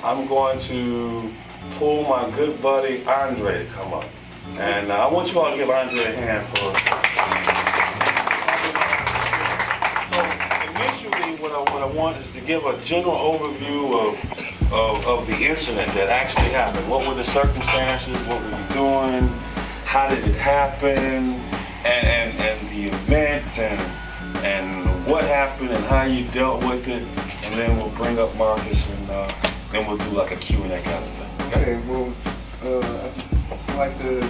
I'm going to pull my good buddy Andre to come up. And I want you all to give Andre a hand for. So initially, what I want is to give a general overview of the incident that actually happened. What were the circumstances? What were you doing? How did it happen? And the event and what happened and how you dealt with it. And then we'll bring up Marcus and then we'll do like a Q&A kind of thing. Okay, well, I'd like to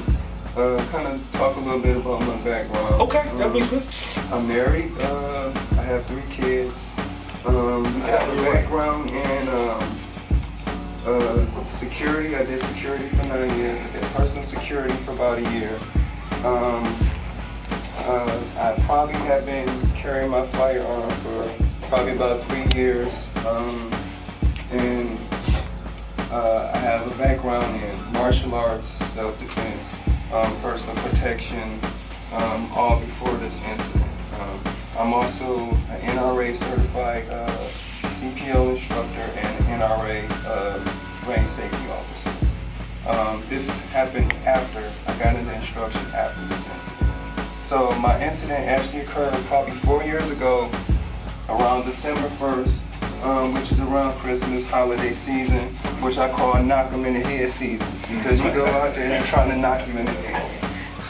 kind of talk a little bit about my background. Okay, that makes sense. I'm married. I have 3 kids. I have a background in security. I did security for 9 years. I did personal security for about a year. I probably have been carrying my firearm for probably about 3 years. And I have a background in martial arts, self-defense, personal protection, all before this incident. I'm also an NRA certified CPO instructor and an NRA range safety officer. This happened after I got into instruction after this incident. So my incident actually occurred probably 4 years ago, around December 1st, which is around Christmas holiday season, which I call knock 'em in the head season, because you go out there and they're trying to knock you in the head.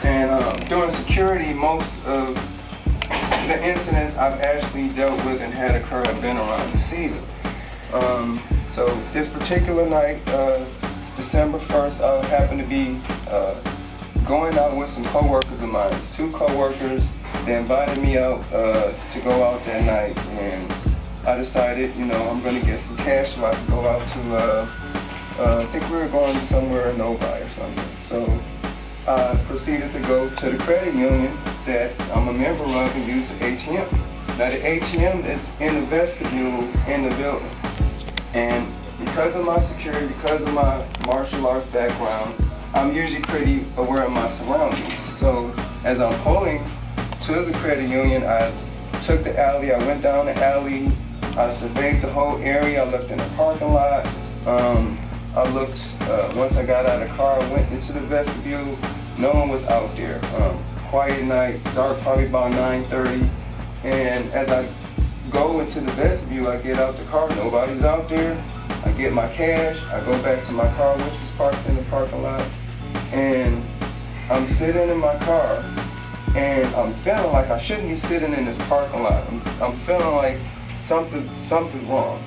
And during security, most of the incidents I've actually dealt with and had occur have been around the season. So this particular night, December 1st, I happened to be going out with some co-workers of mine. 2 co-workers, they invited me out to go out that night, and I decided, I'm going to get some cash so I could go out to, I think we were going somewhere in Novi or something. So I proceeded to go to the credit union that I'm a member of and use the ATM. Now the ATM is in the vestibule in the building. And because of my security, because of my martial arts background, I'm usually pretty aware of my surroundings. So as I'm pulling to the credit union, I took the alley, I went down the alley, I surveyed the whole area, I looked in the parking lot. I looked, once I got out of the car, I went into the vestibule, no one was out there. Quiet night, dark, probably about 9:30. And as I go into the vestibule, I get out the car, nobody's out there. I get my cash, I go back to my car, which was parked in the parking lot. And I'm sitting in my car, and I'm feeling like I shouldn't be sitting in this parking lot. I'm feeling like something's wrong.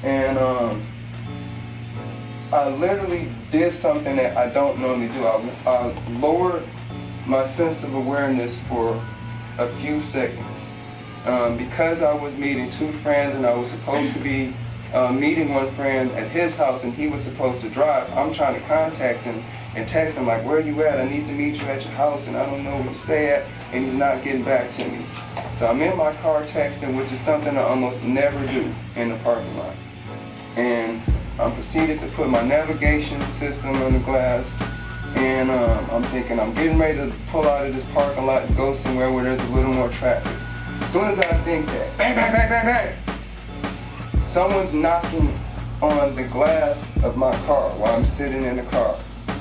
And I literally did something that I don't normally do. I lowered my sense of awareness for a few seconds. Because I was meeting 2 friends and I was supposed to be meeting one friend at his house and he was supposed to drive, I'm trying to contact him and text him like, where you at? I need to meet you at your house and I don't know where you stay at, and he's not getting back to me. So I'm in my car texting, which is something I almost never do in the parking lot. And I proceeded to put my navigation system on the glass, and I'm thinking I'm getting ready to pull out of this parking lot and go somewhere where there's a little more traffic. As soon as I think that, bang, bang, bang, bang, bang, someone's knocking on the glass of my car while I'm sitting in the car.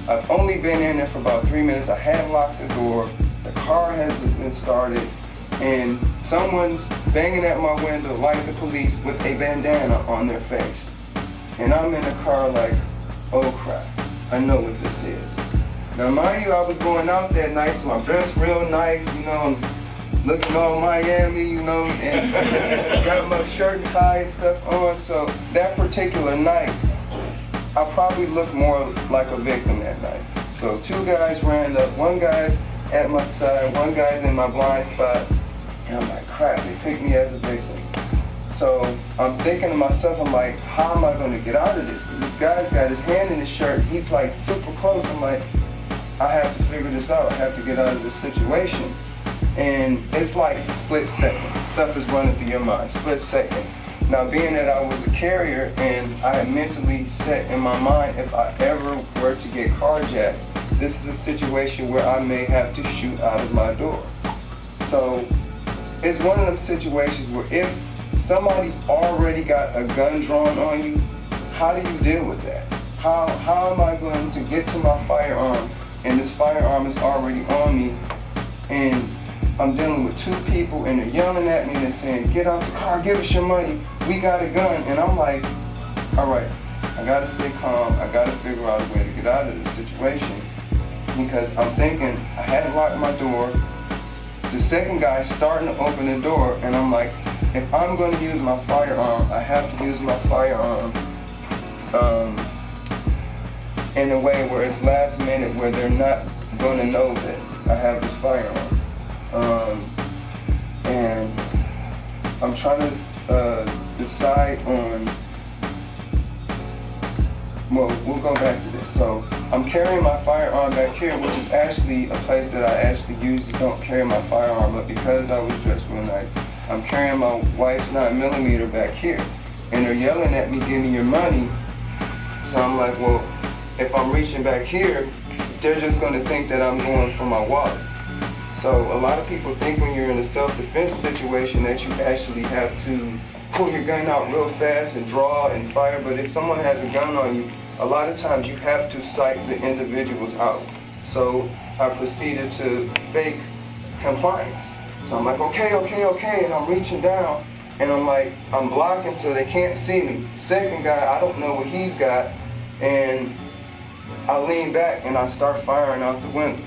I've only been in there for about 3 minutes. I have locked the door. The car hasn't been started, and someone's banging at my window like the police with a bandana on their face. And I'm in the car like, oh crap, I know what this is. Now mind you, I was going out that night, so I'm dressed real nice, I'm looking all Miami, and got my shirt and tie and stuff on. So that particular night, I probably looked more like a victim that night. So 2 guys ran up, 1 guy's at my side, 1 guy's in my blind spot, and I'm like, crap, they picked me as a victim. So I'm thinking to myself, I'm like, how am I going to get out of this? This guy's got his hand in his shirt, he's like super close. I'm like, I have to figure this out, I have to get out of this situation. And it's like split second, stuff is running through your mind, split second. Now being that I was a carrier and I had mentally set in my mind, if I ever were to get carjacked, this is a situation where I may have to shoot out of my door. So it's one of them situations where if somebody's already got a gun drawn on you, how do you deal with that? How am I going to get to my firearm and this firearm is already on me and I'm dealing with two people and they're yelling at me and they're saying, get out the car, give us your money, we got a gun. And I'm like, all right, I gotta stay calm, I gotta figure out a way to get out of this situation because I'm thinking, I hadn't locked my door, the second guy's starting to open the door and I'm like, if I'm gonna use my firearm, I have to use my firearm in a way where it's last minute where they're not gonna know that I have this firearm. And I'm trying to decide on, well, we'll go back to this. So I'm carrying my firearm back here, which is actually a place that I actually usually don't carry my firearm, but because I was dressed real nice, I'm carrying my wife's 9mm back here. And they're yelling at me, give me your money. So I'm like, well, if I'm reaching back here, they're just gonna think that I'm going for my wallet. So a lot of people think when you're in a self-defense situation that you actually have to pull your gun out real fast and draw and fire, but if someone has a gun on you, a lot of times you have to psych the individuals out. So I proceeded to fake compliance. So I'm like, okay, and I'm reaching down and I'm like, I'm blocking so they can't see me. Second guy, I don't know what he's got, and I lean back and I start firing out the window.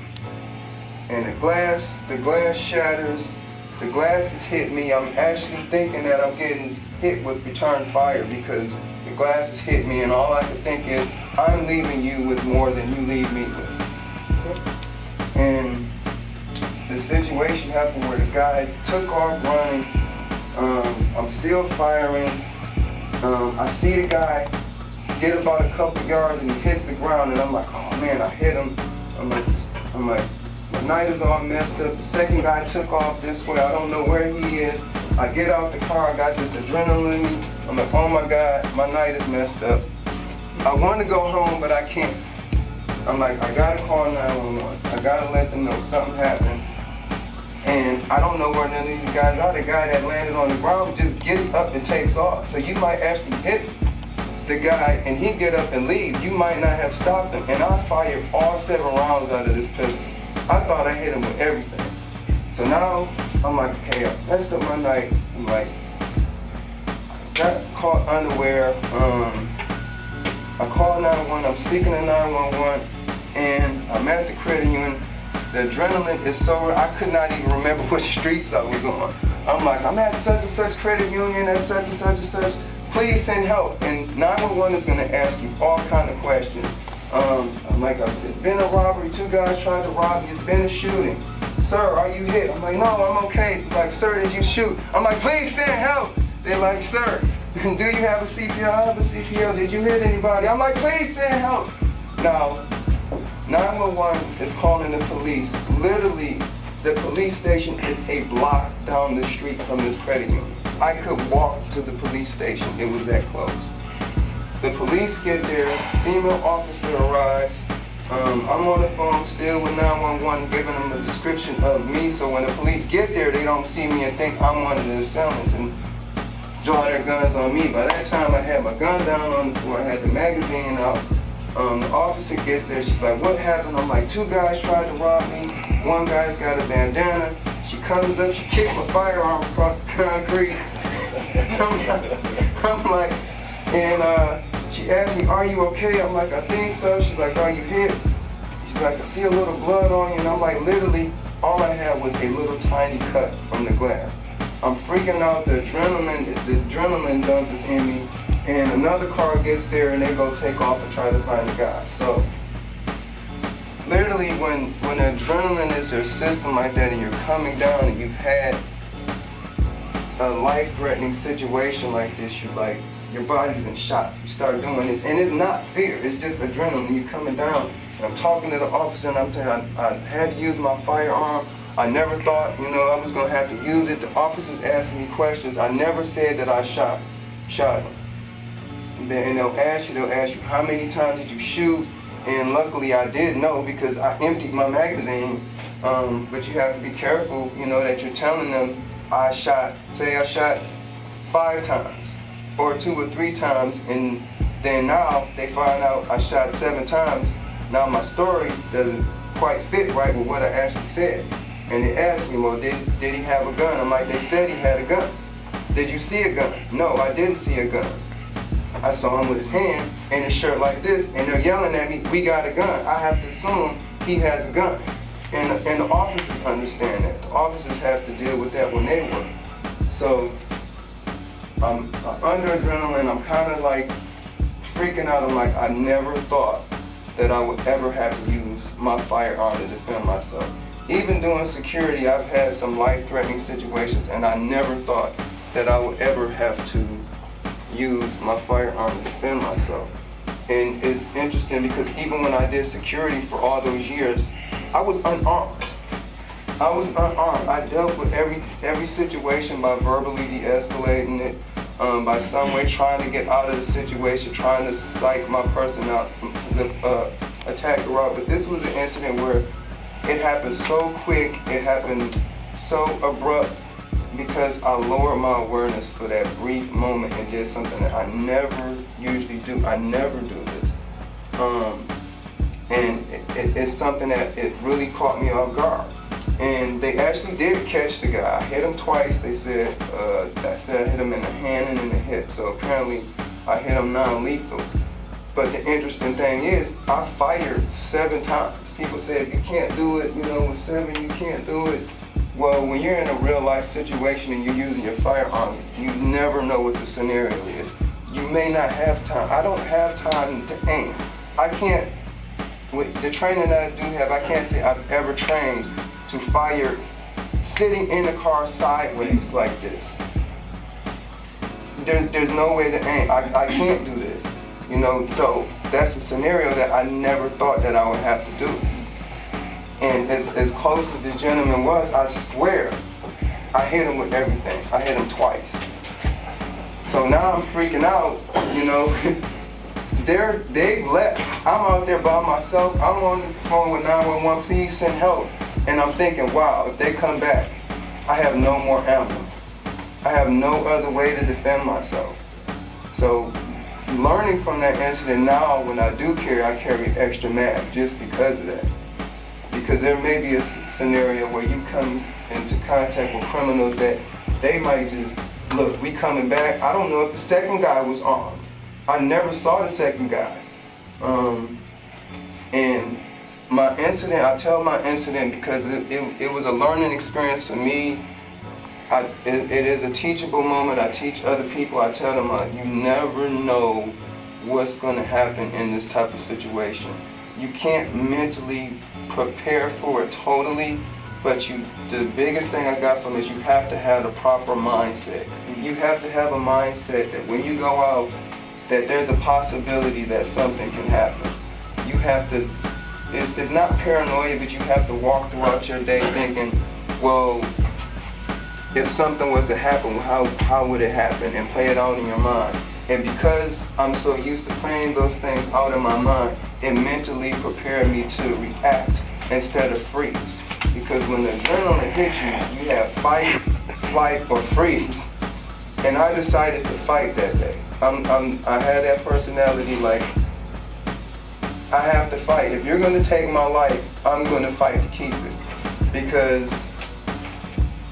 And the glass shatters, the glasses hit me. I'm actually thinking that I'm getting hit with return fire because the glasses hit me and all I could think is, I'm leaving you with more than you leave me with. And the situation happened where the guy took off running, I'm still firing, I see the guy get about a couple yards and he hits the ground and I'm like, oh man, I hit him. I'm like, my night is all messed up. The second guy took off this way. I don't know where he is. I get out the car. I got this adrenaline in me. I'm like, oh my God, my night is messed up. I want to go home, but I can't. I'm like, I gotta call 911. I gotta let them know something happened. And I don't know where none of these guys are. The guy that landed on the ground just gets up and takes off. So you might actually hit the guy and he get up and leave. You might not have stopped him. And I fired all 7 rounds out of this pistol. I thought I hit him with everything. So now I'm like, okay, I messed up my night. I'm like, got caught unaware. I called 911. I'm speaking to 911, and I'm at the credit union. The adrenaline is so I could not even remember which streets I was on. I'm like, I'm at such and such credit union, at such and such and such. Please send help. And 911 is going to ask you all kind of questions. I'm like, it's been a robbery, 2 guys tried to rob me, it's been a shooting. Sir, are you hit? I'm like, no, I'm okay. Like, sir, did you shoot? I'm like, please send help. They're like, sir, do you have a CPO? I have a CPO. Did you hit anybody? I'm like, please send help. Now, 911 is calling the police. Literally, the police station is a block down the street from this credit union. I could walk to the police station. It was that close. The police get there, female officer arrives. I'm on the phone still with 911 giving them the description of me, so when the police get there, they don't see me and think I'm one of the assailants and draw their guns on me. By that time, I had my gun down on the floor, I had the magazine out. The officer gets there, she's like, what happened? I'm like, 2 guys tried to rob me, 1 guy's got a bandana. She comes up, she kicks my firearm across the concrete. I'm like, and she asked me, are you okay? I'm like, I think so. She's like, are you hit? She's like, I see a little blood on you. And I'm like, literally, all I had was a little tiny cut from the glass. I'm freaking out, the adrenaline dump is in me. And another car gets there and they go take off and try to find the guy. So, literally, when adrenaline is your system like that and you're coming down and you've had a life-threatening situation like this, you're like, your body's in shock. You start doing this, and it's not fear, it's just adrenaline. You're coming down, and I'm talking to the officer, and I'm telling him I had to use my firearm. I never thought, I was gonna have to use it. The officer's asking me questions. I never said that I shot him. And they'll ask you, how many times did you shoot? And luckily I did know because I emptied my magazine. But you have to be careful, that you're telling them I shot 5 times. Or 2 or 3 times, and Then now they find out I shot 7 times. Now my story doesn't quite fit right with what I actually said. And they asked me, well, did he have a gun? I'm like, they said he had a gun. Did you see a gun? No, I didn't see a gun. I saw him with his hand in his shirt like this, and they're yelling at me, we got a gun. I have to assume he has a gun. And the officers understand that. The officers have to deal with that when they work. So I'm under adrenaline, I'm kind of like freaking out. I'm like, I never thought that I would ever have to use my firearm to defend myself. Even doing security, I've had some life-threatening situations, and I never thought that I would ever have to use my firearm to defend myself. And it's interesting because even when I did security for all those years, I was unarmed. I was unarmed. I dealt with every situation by verbally de-escalating it, by some way trying to get out of the situation, trying to psych my person out, the attacker out. But this was an incident where it happened so quick, it happened so abrupt, because I lowered my awareness for that brief moment and did something that I never usually do. I never do this. And it's something that it really caught me off guard. And they actually did catch the guy. I hit him twice. They said, I hit him in the hand and in the hip. So apparently I hit him non-lethal. But the interesting thing is, I fired 7 times. People say if you can't do it, with 7 you can't do it. Well, when you're in a real life situation and you're using your firearm, you never know what the scenario is. You may not have time. I don't have time to aim. I can't, with the training that I do have, I can't say I've ever trained to fire sitting in the car sideways like this. There's no way to aim. I can't do this. So that's a scenario that I never thought that I would have to do. And as close as the gentleman was, I swear, I hit him with everything. I hit him twice. So now I'm freaking out, They've left. I'm out there by myself. I'm on the phone with 911, please send help. And I'm thinking, wow, if they come back, I have no more ammo. I have no other way to defend myself. So learning from that incident now, when I do carry, I carry extra mag just because of that. Because there may be a scenario where you come into contact with criminals that they might just, look, we coming back. I don't know if the second guy was armed. I never saw the second guy. And my incident, I tell my incident because it was a learning experience for me. It is a teachable moment. I teach other people. I tell them, you never know what's going to happen in this type of situation. You can't mentally prepare for it totally, but the biggest thing I got from it is you have to have the proper mindset. You have to have a mindset that when you go out, that there's a possibility that something can happen. You have to, it's not paranoia, but you have to walk throughout your day thinking, well, if something was to happen, how would it happen? And play it out in your mind. And because I'm so used to playing those things out in my mind, it mentally prepared me to react instead of freeze. Because when the adrenaline hits you, you have fight, flight, or freeze. And I decided to fight that day. I had that personality like, I have to fight. If you're gonna take my life, I'm gonna fight to keep it. Because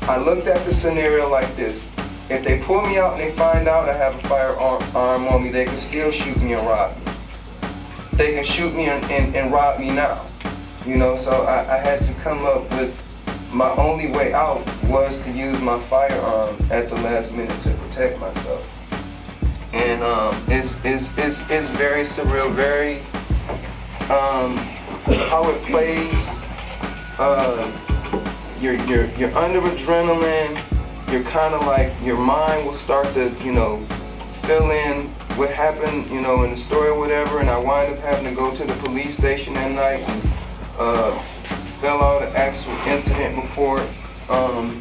I looked at the scenario like this. If they pull me out and they find out I have a firearm on me, they can still shoot me and rob me. They can shoot me and rob me now. So I had to come up with, my only way out was to use my firearm at the last minute to protect myself. And it's very surreal, very, how it plays, you're under adrenaline, you're kind of like, your mind will start to, fill in what happened, in the story or whatever, and I wind up having to go to the police station that night and fill out an actual incident report.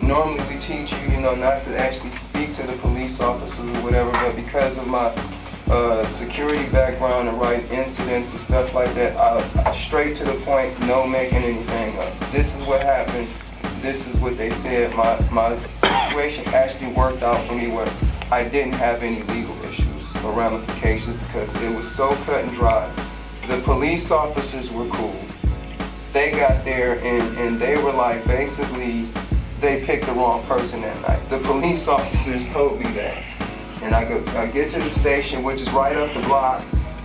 Normally we teach you, not to actually speak to the police officers or whatever, but because of my security background and writing incidents and stuff like that, I straight to the point, no making anything up. This is what happened. This is what they said. My situation actually worked out for me where I didn't have any legal issues. or ramifications because it was so cut and dry. The police officers were cool. They got there and they were like, basically, they picked the wrong person that night. The police officers told me that. And I get to the station, which is right up the block.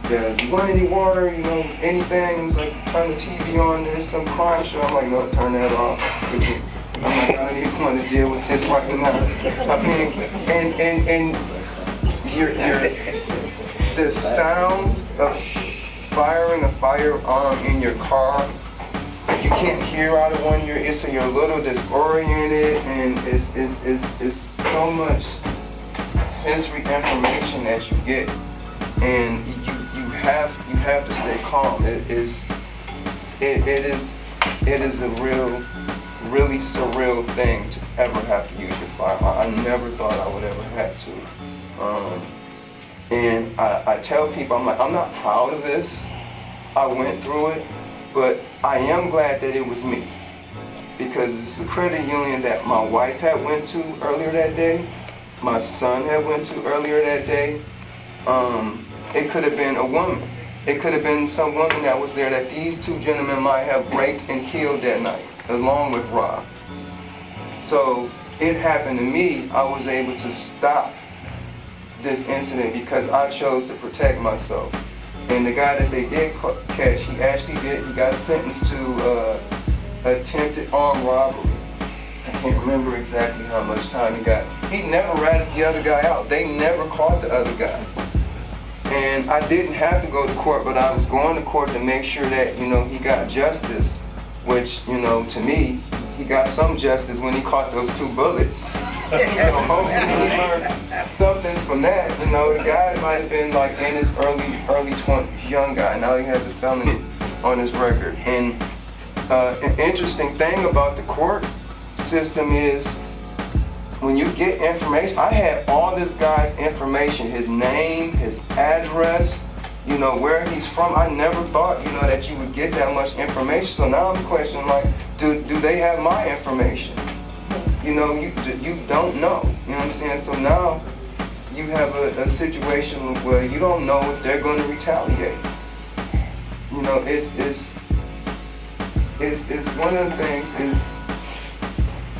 Yeah, you want any water, you know, anything? It's like, turn the TV on, there's some crime show. I'm like, no, turn that off. I'm like, I don't even want to deal with this right now. I mean, and the sound of firing a firearm in your car, you can't hear out of one ear, so you're a little disoriented, and it's so much sensory information that you get, and you have to stay calm. It is a really surreal thing to ever have to use your firearm. I never thought I would ever have to. And I tell people, I'm like, I'm not proud of this. I went through it, but I am glad that it was me. Because it's a credit union that my wife had went to earlier that day, my son had went to earlier that day. It could have been a woman. It could have been some woman that was there that these two gentlemen might have raped and killed that night, along with Rob. So it happened to me. I was able to stop this incident because I chose to protect myself. And the guy that they did catch, he got sentenced to attempted armed robbery. I can't remember exactly how much time he got. He never ratted the other guy out. They never caught the other guy. And I didn't have to go to court, but I was going to court to make sure that, you know, he got justice, which, you know, to me, he got some justice when he caught those 2 bullets. So hopefully he learned something from that. You know, the guy might have been like in his early 20s, young guy. Now he has a felony on his record. And an interesting thing about the court system is when you get information, I had all this guy's information, his name, his address, you know, where he's from. I never thought, you know, that you would get that much information. So now I'm questioning, like, do they have my information? You know, you don't know. You know what I'm saying? So now you have a situation where you don't know if they're going to retaliate. You know, it's one of the things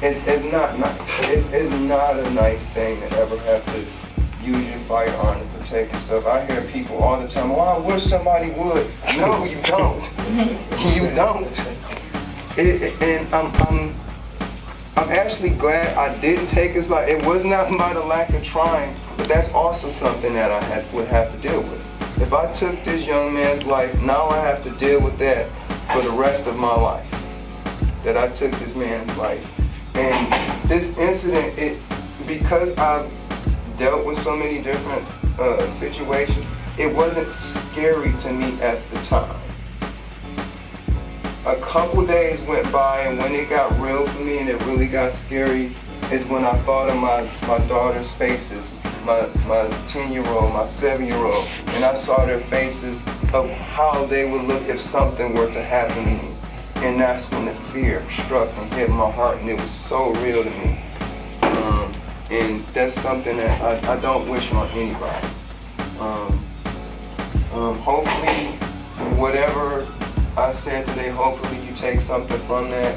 it's not nice. It's not a nice thing to ever have to use your firearm to protect yourself. I hear people all the time, oh, I wish somebody would. No, you don't. You don't. And I'm actually glad I didn't take his life. It was not by the lack of trying, but that's also something that I would have to deal with. If I took this young man's life, now I have to deal with that for the rest of my life. That I took this man's life. And this incident, because I've dealt with so many different situations, it wasn't scary to me at the time. A couple days went by, and when it got real for me and it really got scary is when I thought of my daughter's faces, my 10-year-old, my 7-year-old, and I saw their faces of how they would look if something were to happen to me. And that's when the fear struck and hit my heart, and it was so real to me. And that's something that I don't wish on anybody. Hopefully, whatever I said today, hopefully you take something from that.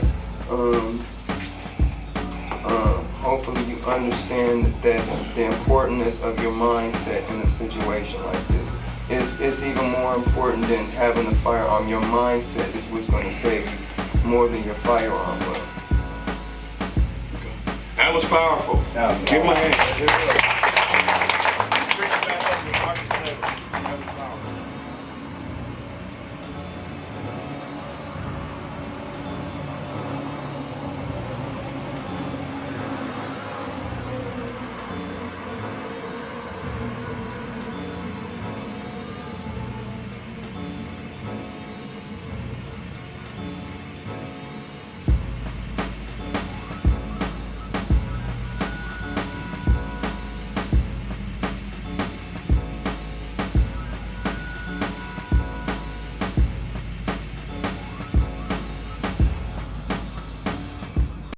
Hopefully you understand that the importance of your mindset in a situation like this. It's even more important than having a firearm. Your mindset is what's going to save you more than your firearm will. That was powerful. Give him a hand.